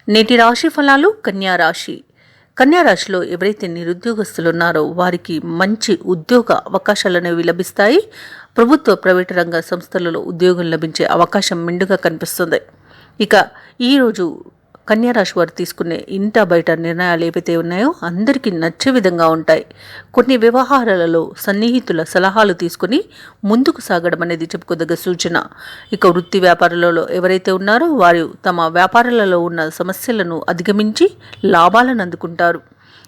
నేటి రాశి ఫలాలు. కన్యా రాశి. కన్యా రాశిలో ఎవరైతే నిరుద్యోగస్తులు ఉన్నారో వారికి మంచి ఉద్యోగ అవకాశాలు అనేవి లభిస్తాయి. ప్రభుత్వ ప్రైవేటు రంగ సంస్థలలో ఉద్యోగం లభించే అవకాశం మెండుగా కనిపిస్తుంది. ఇక ఈరోజు కన్యా రాశి వారు తీసుకునే ఇంట బయట నిర్ణయాలు ఏవైతే ఉన్నాయో అందరికీ నచ్చే విధంగా ఉంటాయి. కొన్ని వ్యవహారాలలో సన్నిహితుల సలహాలు తీసుకుని ముందుకు సాగడం అనేది చెప్పుకోదగ్గ సూచన. ఇక వృత్తి వ్యాపారాలలో ఎవరైతే ఉన్నారో వారు తమ వ్యాపారాలలో ఉన్న సమస్యలను అధిగమించి లాభాలను అందుకుంటారు.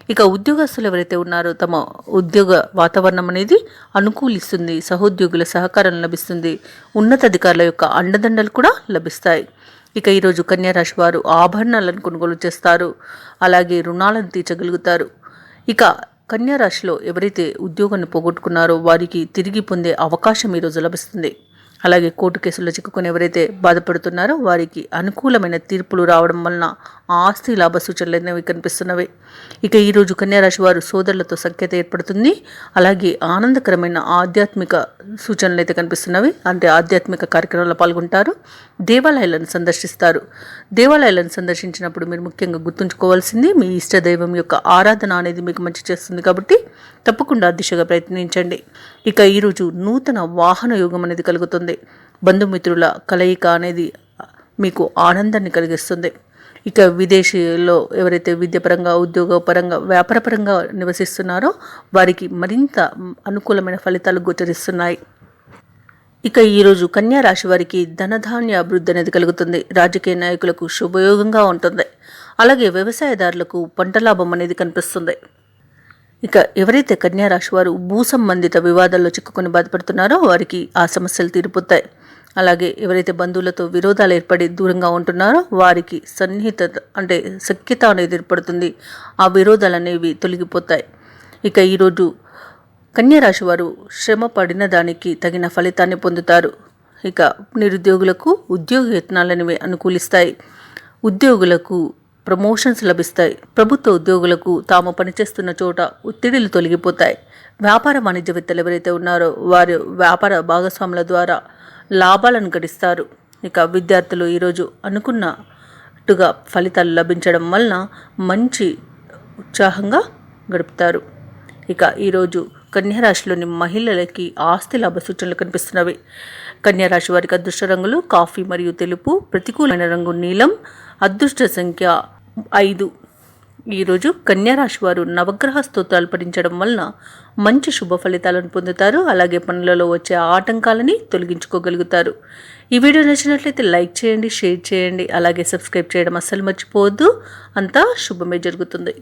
ఇక ఉద్యోగస్తులు ఎవరైతే ఉన్నారో తమ ఉద్యోగ వాతావరణం అనేది అనుకూలిస్తుంది. సహోద్యోగుల సహకారం లభిస్తుంది. ఉన్నతాధికారుల యొక్క అండదండలు కూడా లభిస్తాయి. ఇక ఈరోజు కన్యా రాశి వారు ఆభరణాలను కొనుగోలు చేస్తారు. అలాగే రుణాలను తీర్చగలుగుతారు. ఇక కన్యా రాశిలో ఎవరైతే ఉద్యోగాన్ని పోగొట్టుకున్నారో వారికి తిరిగి పొందే అవకాశం ఈరోజు లభిస్తుంది. అలాగే కోర్టు కేసుల్లో చిక్కుకొని ఎవరైతే బాధపడుతున్నారో వారికి అనుకూలమైన తీర్పులు రావడం వలన ఆస్తి లాభ సూచనలు అనేవి కనిపిస్తున్నవి. ఇక ఈరోజు కన్యారాశి వారు సోదరులతో సఖ్యత ఏర్పడుతుంది. అలాగే ఆనందకరమైన ఆధ్యాత్మిక సూచనలు అయితే కనిపిస్తున్నవి. అంటే ఆధ్యాత్మిక కార్యక్రమాల్లో పాల్గొంటారు. దేవాలయాలను సందర్శిస్తారు. దేవాలయాలను సందర్శించినప్పుడు మీరు ముఖ్యంగా గుర్తుంచుకోవాల్సింది మీ ఇష్టదైవం యొక్క ఆరాధన అనేది మీకు మంచి చేస్తుంది. కాబట్టి తప్పకుండా దిశగా ప్రయత్నించండి. ఇక ఈరోజు నూతన వాహన యోగం అనేది కలుగుతుంది. బంధుమిత్రుల కలయిక అనేది మీకు ఆనందాన్ని కలిగిస్తుంది. ఇక విదేశీలో ఎవరైతే విద్యాపరంగా ఉద్యోగపరంగా వ్యాపారపరంగా నివసిస్తున్నారో వారికి మరింత అనుకూలమైన ఫలితాలు గోచరిస్తున్నాయి. ఇక ఈరోజు కన్యా రాశి వారికి ధనధాన్య అభివృద్ధి అనేది కలుగుతుంది. రాజకీయ నాయకులకు శుభయోగంగా ఉంటుంది. అలాగే వ్యవసాయదారులకు పంట లాభం అనేది కనిపిస్తుంది. ఇక ఎవరైతే కన్యా రాశి వారు భూ సంబంధిత వివాదాల్లో చిక్కుకొని బాధపడుతున్నారో వారికి ఆ సమస్యలు తీరిపోతాయి. అలాగే ఎవరైతే బంధువులతో విరోధాలు ఏర్పడి దూరంగా ఉంటున్నారో వారికి సన్నిహితత అంటే సఖ్యత అనేది ఏర్పడుతుంది. ఆ విరోధాలు అనేవి తొలగిపోతాయి. ఇక ఈరోజు కన్యా రాశి వారు శ్రమ పడిన దానికి తగిన ఫలితాన్ని పొందుతారు. ఇక నిరుద్యోగులకు ఉద్యోగ యత్నాలనేవి అనుకూలిస్తాయి. ఉద్యోగులకు ప్రమోషన్స్ లభిస్తాయి. ప్రభుత్వ ఉద్యోగులకు తాము పనిచేస్తున్న చోట ఒత్తిడిలు తొలగిపోతాయి. వ్యాపార వాణిజ్యవేత్తలు ఎవరైతే ఉన్నారో వారు వ్యాపార భాగస్వాముల ద్వారా లాభాలను గడిస్తారు. ఇక విద్యార్థులు ఈరోజు అనుకున్నట్టుగా ఫలితాలు లభించడం వలన మంచి ఉత్సాహంగా గడుపుతారు. ఇక ఈరోజు కన్యారాశిలోని మహిళలకి ఆస్తి లాభ సూచనలు కనిపిస్తున్నవి. కన్యారాశి వారికి అదృష్ట రంగులు కాఫీ మరియు తెలుపు. ప్రతికూలమైన రంగు నీలం. అదృష్ట సంఖ్య 5. ఈరోజు కన్యారాశి వారు నవగ్రహ స్తోత్రాలు పఠించడం వలన మంచి శుభ ఫలితాలను పొందుతారు. అలాగే పనులలో వచ్చే ఆటంకాలని తొలగించుకోగలుగుతారు. ఈ వీడియో నచ్చినట్లయితే లైక్ చేయండి, షేర్ చేయండి, అలాగే సబ్స్క్రైబ్ చేయడం అస్సలు మర్చిపోవద్దు. అంతా శుభమే జరుగుతుంది.